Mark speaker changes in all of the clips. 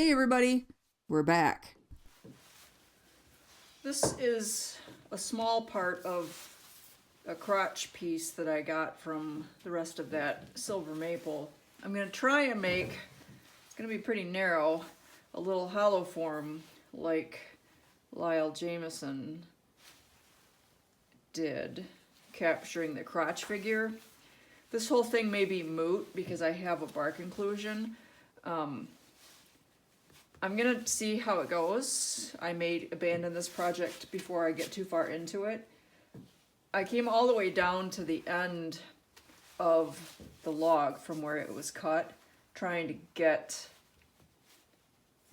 Speaker 1: Hey everybody, we're back.
Speaker 2: This is a small part of a crotch piece that I got from the rest of that silver maple. I'm going to try and make, it's going to be pretty narrow, a little hollow form like Lyle Jameson did, capturing the crotch figure. This whole thing may be moot because I have a bark inclusion. I'm gonna see how it goes. I may abandon this project before I get too far into it. I came all the way down to the end of the log from where it was cut, trying to get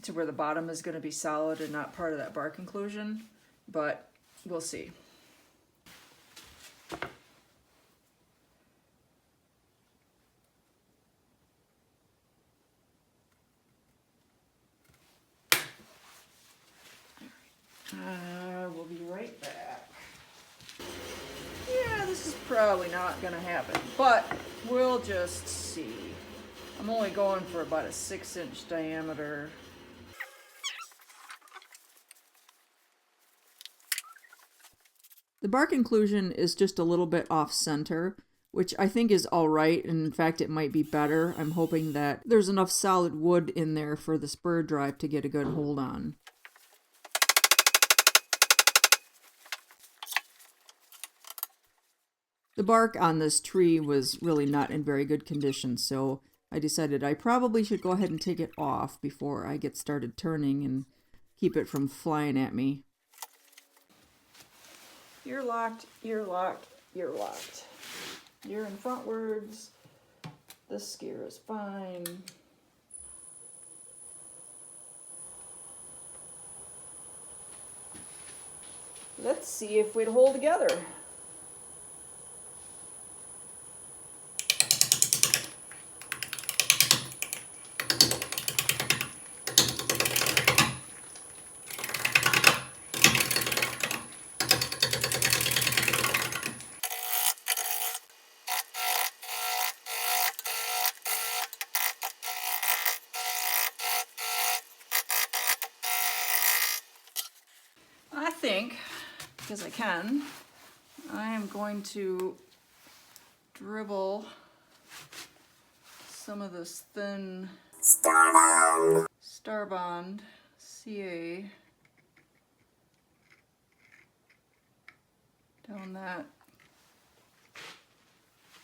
Speaker 2: to where the bottom is gonna be solid and not part of that bark inclusion, but we'll see. We'll be right back. Yeah, this is probably not gonna happen, but we'll just see. I'm only going for about a 6-inch diameter.
Speaker 1: The bark inclusion is just a little bit off center, which I think is alright, and in fact it might be better. I'm hoping that there's enough solid wood in there for the spur drive to get a good hold on. The bark on this tree was really not in very good condition, so I decided I probably should go ahead and take it off before I get started turning and keep it from flying at me.
Speaker 2: You're locked, you're locked, you're locked. You're in frontwards. This gear is fine. Let's see if we'd hold together. I think, because I can, I am going to dribble some of this thin Starbond CA down that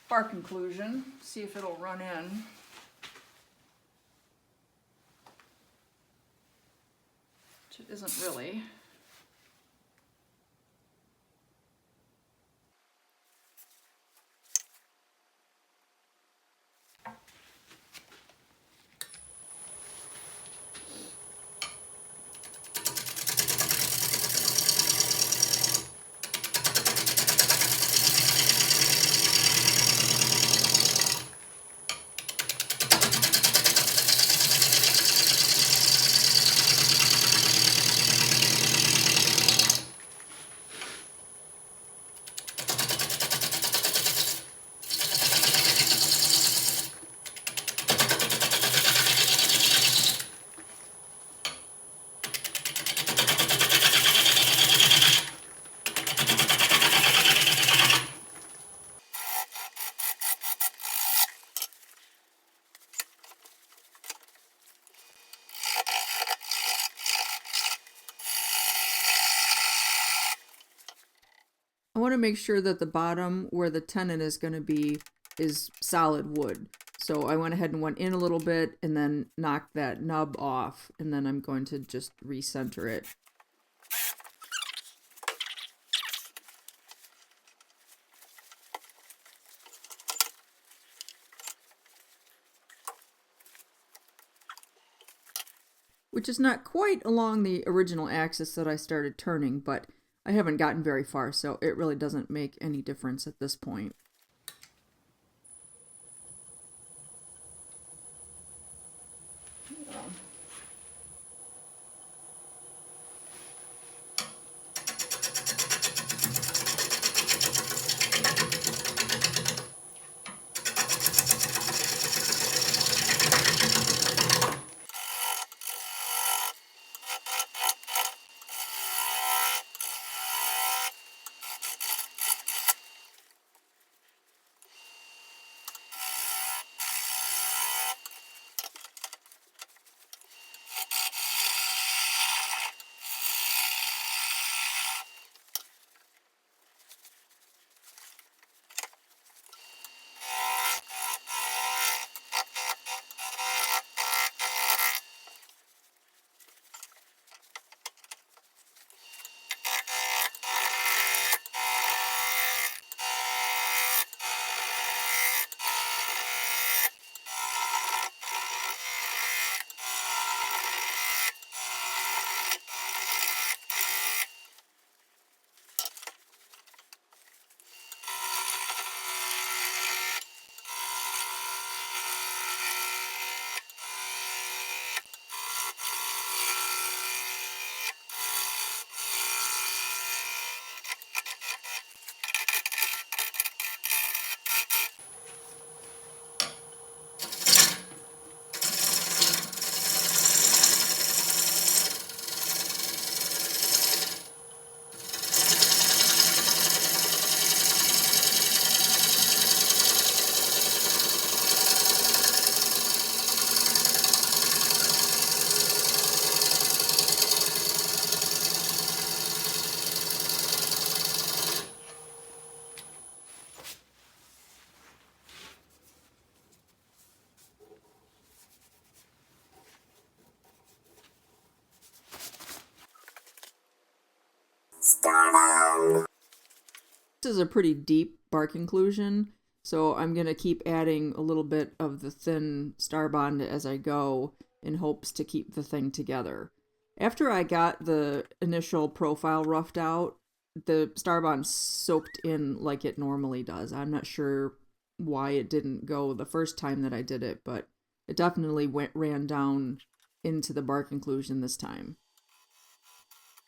Speaker 2: bark inclusion, see if it'll run in. Which it isn't really.
Speaker 1: I want to make sure that the bottom where the tenon is going to be is solid wood. So I went ahead and went in a little bit and then knocked that nub off, and then I'm going to just recenter it. Which is not quite along the original axis that I started turning, but I haven't gotten very far, so it really doesn't make any difference at this point. This is a pretty deep bark inclusion, so I'm going to keep adding a little bit of the thin star bond as I go in hopes to keep the thing together. After I got the initial profile roughed out, the star bond soaked in like it normally does. I'm not sure why it didn't go the first time that I did it, but it definitely ran down into the bark inclusion this time.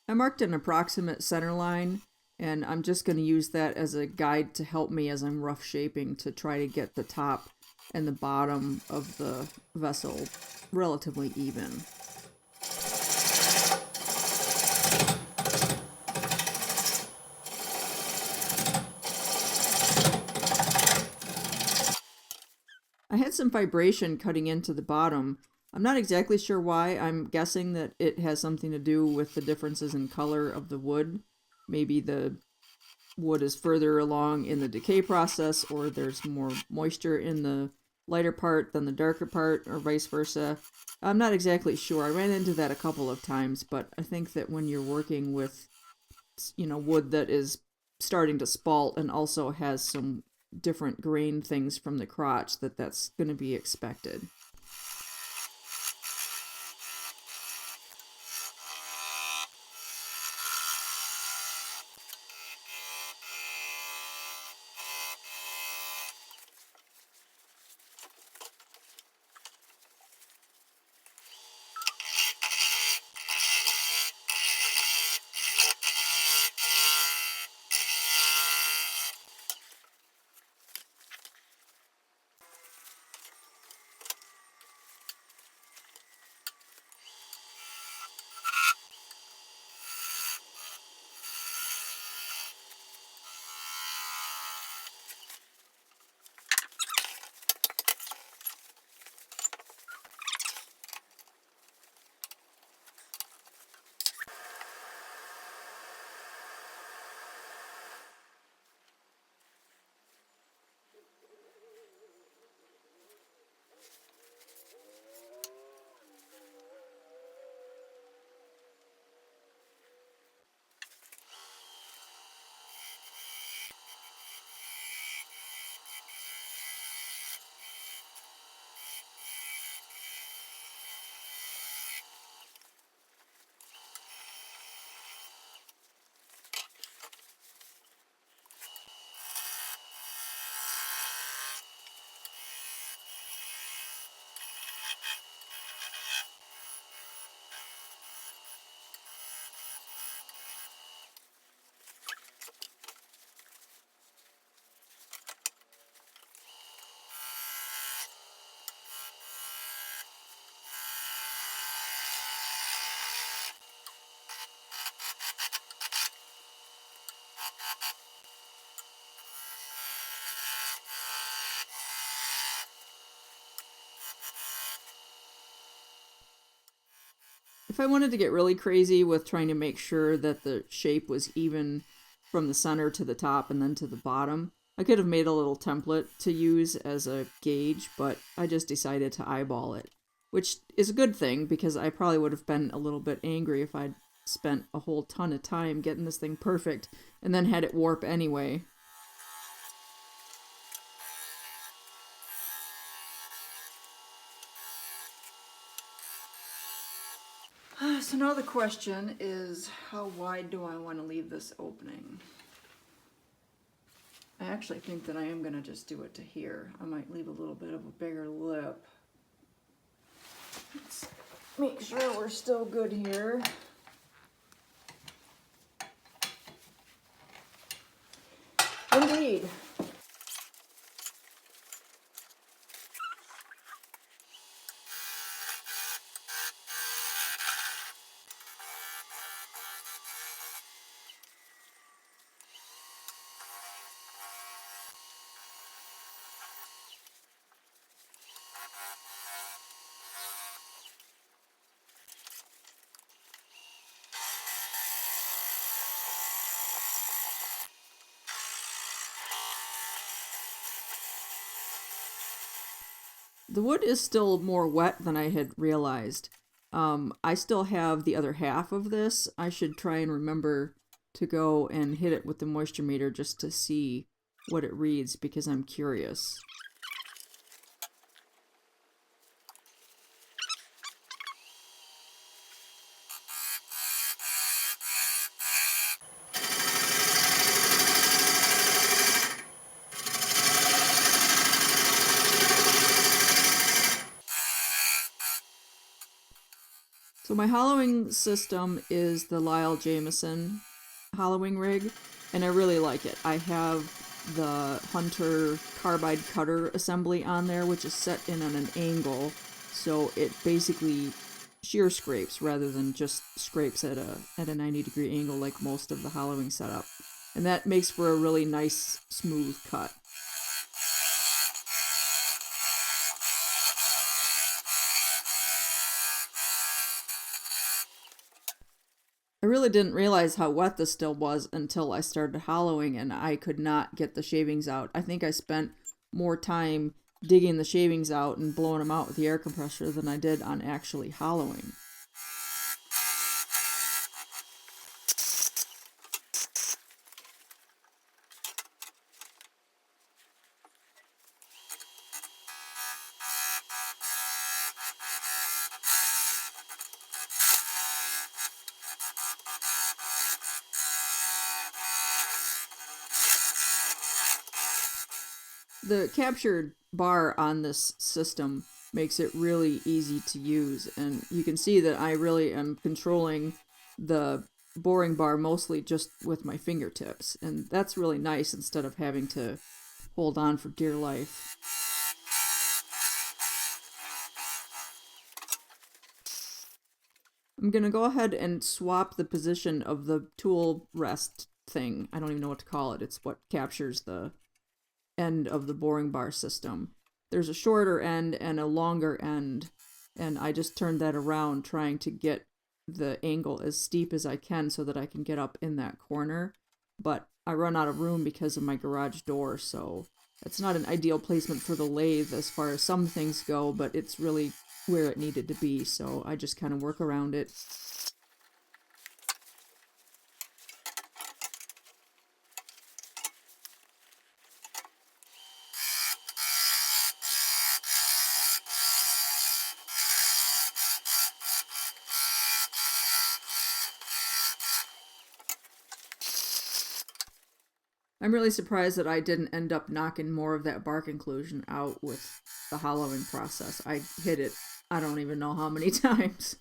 Speaker 1: I marked an approximate center line, and I'm just going to use that as a guide to help me as I'm rough shaping to try to get the top and the bottom of the vessel relatively even. I had some vibration cutting into the bottom. I'm not exactly sure why. I'm guessing that it has something to do with the differences in color of the wood. Maybe the wood is further along in the decay process, or there's more moisture in the lighter part than the darker part, or vice versa. I'm not exactly sure. I ran into that a couple of times, but I think that when you're working with, wood that is starting to spalt and also has some different grain things from the crotch, that's going to be expected. If I wanted to get really crazy with trying to make sure that the shape was even from the center to the top and then to the bottom, I could have made a little template to use as a gauge, but I just decided to eyeball it, which is a good thing because I probably would have been a little bit angry if I'd spent a whole ton of time getting this thing perfect and then had it warp anyway.
Speaker 2: So now the question is, how wide do I want to leave this opening? I actually think that I am going to just do it to here. I might leave a little bit of a bigger lip. Let's make sure we're still good here. Indeed.
Speaker 1: The wood is still more wet than I had realized. I still have the other half of this. I should try and remember to go and hit it with the moisture meter just to see what it reads because I'm curious. So my hollowing system is the Lyle Jameson hollowing rig, and I really like it. I have the Hunter carbide cutter assembly on there, which is set in on an angle, so it basically shear scrapes rather than just scrapes at a 90-degree angle like most of the hollowing setup. And that makes for a really nice, smooth cut. I really didn't realize how wet this still was until I started hollowing and I could not get the shavings out. I think I spent more time digging the shavings out and blowing them out with the air compressor than I did on actually hollowing. The captured bar on this system makes it really easy to use, and you can see that I really am controlling the boring bar mostly just with my fingertips, and that's really nice instead of having to hold on for dear life. I'm going to go ahead and swap the position of the tool rest thing. I don't even know what to call it. It's what captures the end of the boring bar system. There's a shorter end and a longer end, and I just turned that around trying to get the angle as steep as I can so that I can get up in that corner, but I run out of room because of my garage door, so it's not an ideal placement for the lathe as far as some things go, but it's really where it needed to be, so I just kind of work around it. I'm really surprised that I didn't end up knocking more of that bark inclusion out with the hollowing process. I hit it, I don't even know how many times.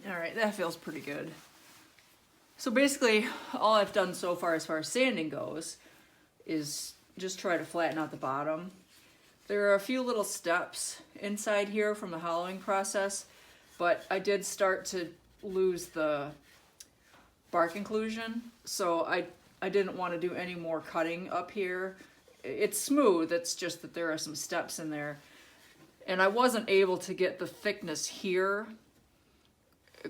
Speaker 1: Alright, that feels pretty good. So basically, all I've done so far as sanding goes is just try to flatten out the bottom. There are a few little steps inside here from the hollowing process, but I did start to lose the bark inclusion, so I didn't want to do any more cutting up here. It's smooth, it's just that there are some steps in there. And I wasn't able to get the thickness here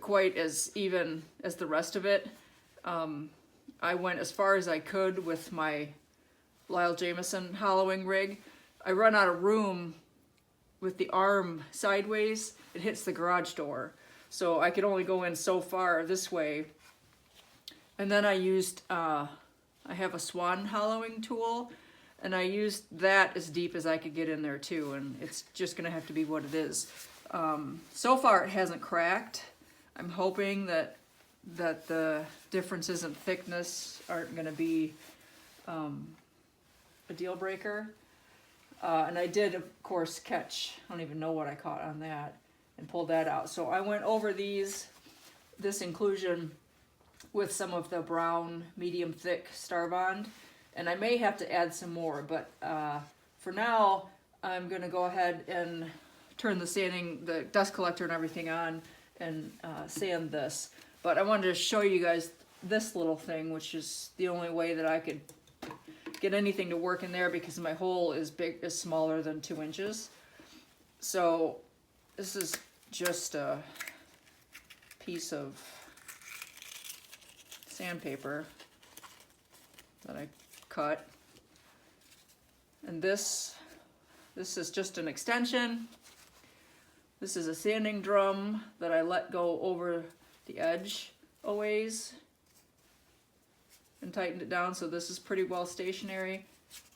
Speaker 1: quite as even as the rest of it. I went as far as I could with my Lyle Jameson hollowing rig. I run out of room with the arm sideways. It hits the garage door, so I could only go in so far this way. And then I used, I have a swan hollowing tool, and I used that as deep as I could get in there too, and it's just gonna have to be what it is.
Speaker 2: So far it hasn't cracked. I'm hoping that the differences in thickness aren't going to be a deal breaker. And I did, of course, catch, I don't even know what I caught on that, and pulled that out. So I went over this inclusion with some of the brown medium thick Star Bond, and I may have to add some more, but for now I'm going to go ahead and turn the dust collector and everything on and sand this. But I wanted to show you guys this little thing, which is the only way that I could get anything to work in there because my hole is smaller than 2 inches. So this is just a piece of sandpaper that I cut, and this is just an extension. This is a sanding drum that I let go over the edge a ways and tightened it down, so this is pretty well stationary.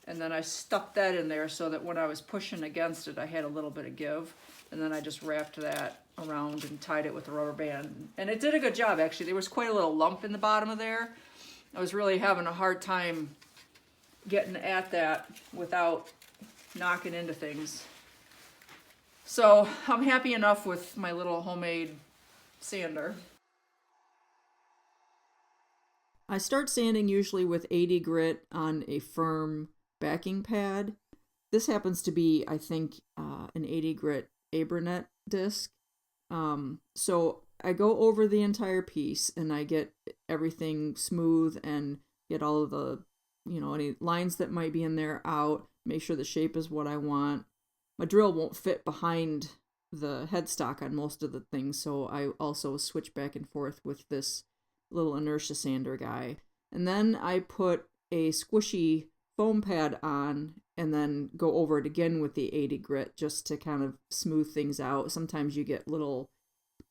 Speaker 2: And then I stuck that in there so that when I was pushing against it I had a little bit of give, and then I just wrapped that around and tied it with a rubber band, and it did a good job. Actually, there was quite a little lump in the bottom of there. I was really having a hard time getting at that without knocking into things. So I'm happy enough with my little homemade sander.
Speaker 1: I start sanding usually with 80 grit on a firm backing pad. This happens to be, I think, an 80 grit Abranet disc. So I go over the entire piece and I get everything smooth and get all of the, any lines that might be in there out, make sure the shape is what I want. My drill won't fit behind the headstock on most of the things, so I also switch back and forth with this little inertia sander guy. And then I put a squishy foam pad on and then go over it again with the 80 grit just to kind of smooth things out. Sometimes you get little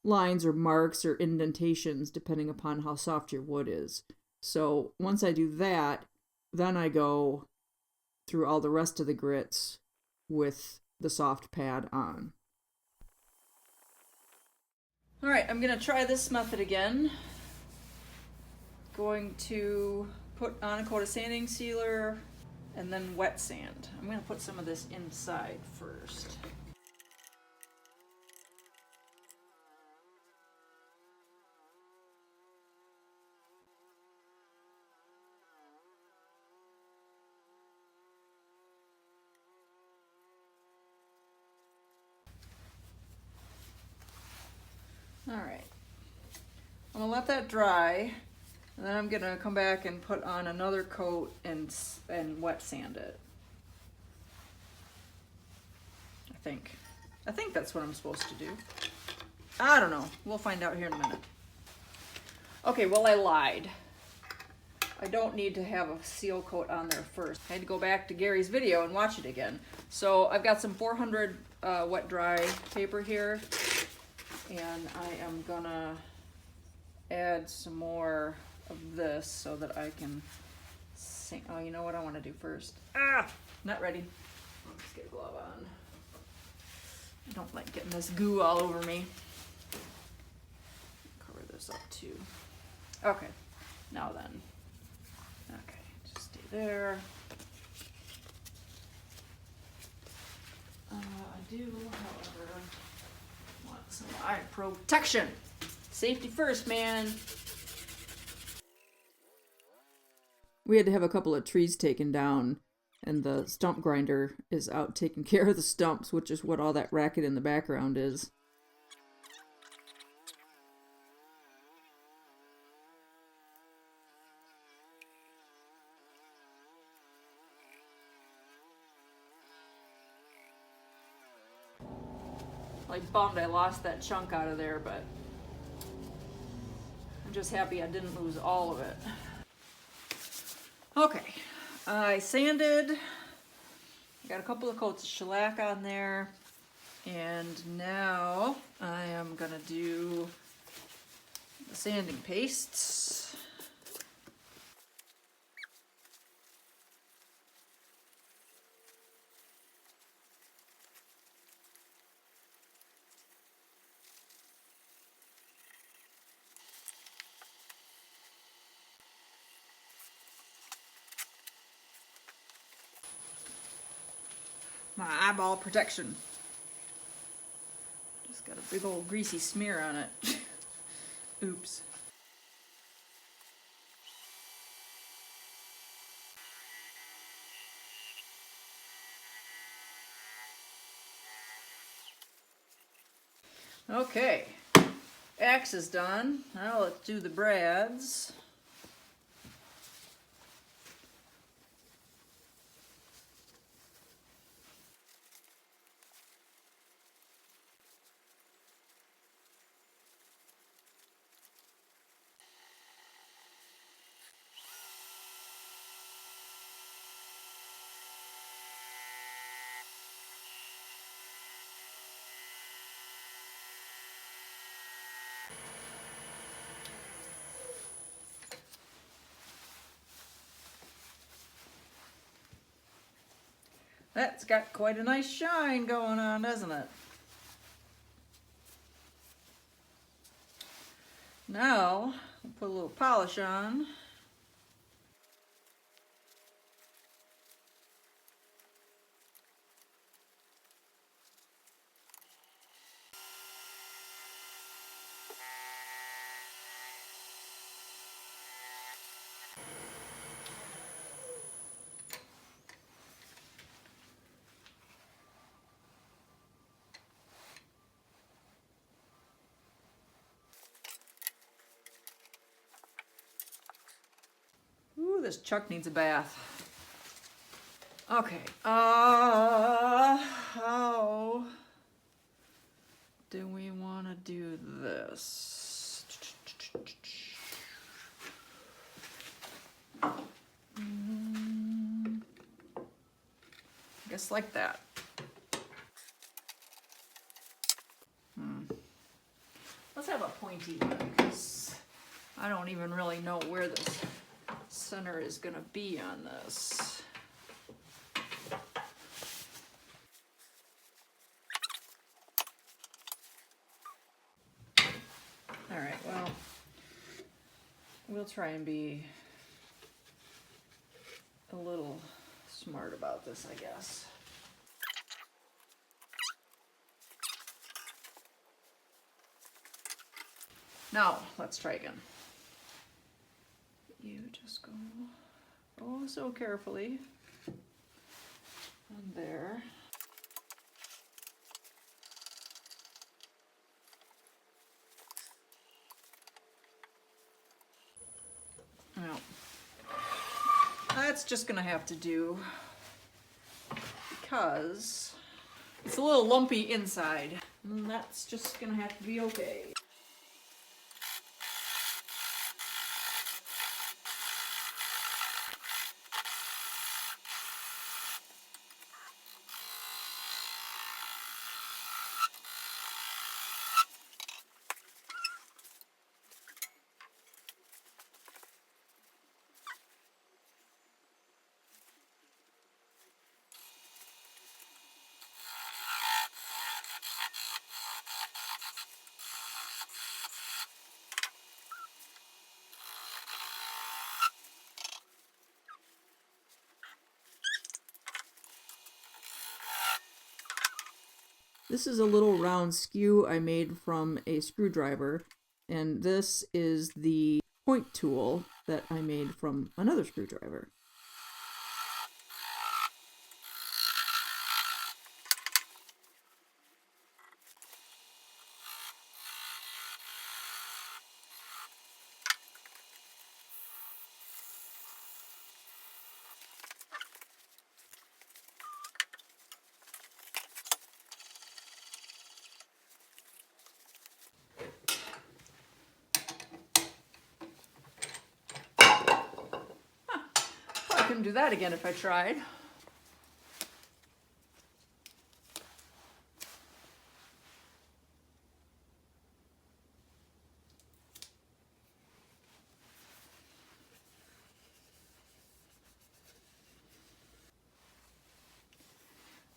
Speaker 1: lines or marks or indentations depending upon how soft your wood is. So once I do that, then I go through all the rest of the grits with the soft pad on.
Speaker 2: All right, I'm gonna try this method again. Going to put on a coat of sanding sealer and then wet sand. I'm gonna put some of this inside first. All right, I'm gonna let that dry, and then I'm gonna come back and put on another coat and wet sand it. I think that's what I'm supposed to do. I don't know. We'll find out here in a minute. Okay, well, I lied. I don't need to have a seal coat on there first. I had to go back to Gary's video and watch it again. So I've got some 400 wet dry paper here, and I am gonna add some more of this so that I can sink. Oh, you know what I want to do first? Not ready. Let's get a glove on. I don't like getting this goo all over me. Cover this up too. Okay, now then. Okay, just stay there. I do, however, want some eye protection. Safety first, man.
Speaker 1: We had to have a couple of trees taken down, and the stump grinder is out taking care of the stumps, which is what all that racket in the background is.
Speaker 2: Like bummed I lost that chunk out of there, but I'm just happy I didn't lose all of it. Okay, I sanded. I got a couple of coats of shellac on there, and now I am gonna do the sanding pastes. my eyeball protection. Just got a big old greasy smear on it. Oops. Okay, X is done. Now let's do the brads. That's got quite a nice shine going on, doesn't it? Now, we'll put a little polish on. Ooh, this chuck needs a bath. Okay, how do we want to do this? Guess like that. Let's have a pointy one because I don't even really know where this center is going to be on this. All right, well, we'll try and be a little smart about this, I guess. Now, let's try again. You just go oh so carefully on there. Now, that's just gonna have to do because it's a little lumpy inside, and that's just gonna have to be okay.
Speaker 1: This is a little round skew I made from a screwdriver, and this is the point tool that I made from another screwdriver.
Speaker 2: I couldn't do that again if I tried.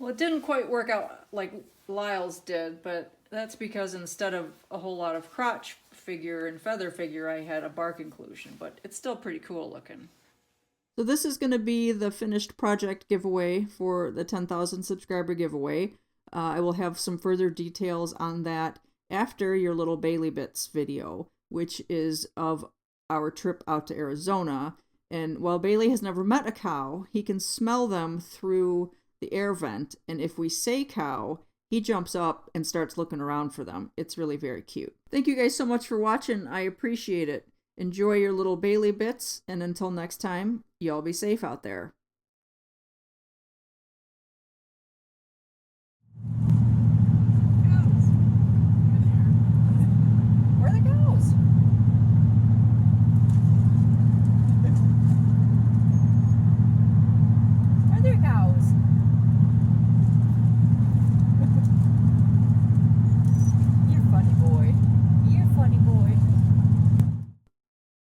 Speaker 2: Well, it didn't quite work out like Lyle's did, but that's because instead of a whole lot of crotch figure and feather figure, I had a bark inclusion, but it's still pretty cool looking.
Speaker 1: So this is going to be the finished project giveaway for the 10,000 subscriber giveaway. I will have some further details on that after your little Bailey Bits video, which is of our trip out to Arizona. And while Bailey has never met a cow, he can smell them through the air vent. And if we say cow, he jumps up and starts looking around for them. It's really very cute. Thank you guys so much for watching. I appreciate it. Enjoy your little Bailey Bits. And until next time, y'all be safe out there.
Speaker 2: Where are the cows? Where are the cows? You're funny boy. You're funny boy.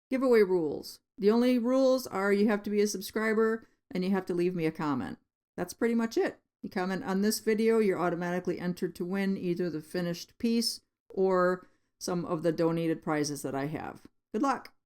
Speaker 1: Giveaway rules. The only rules are you have to be a subscriber and you have to leave me a comment. That's pretty much it. You comment on this video, you're automatically entered to win either the finished piece or some of the donated prizes that I have. Good luck!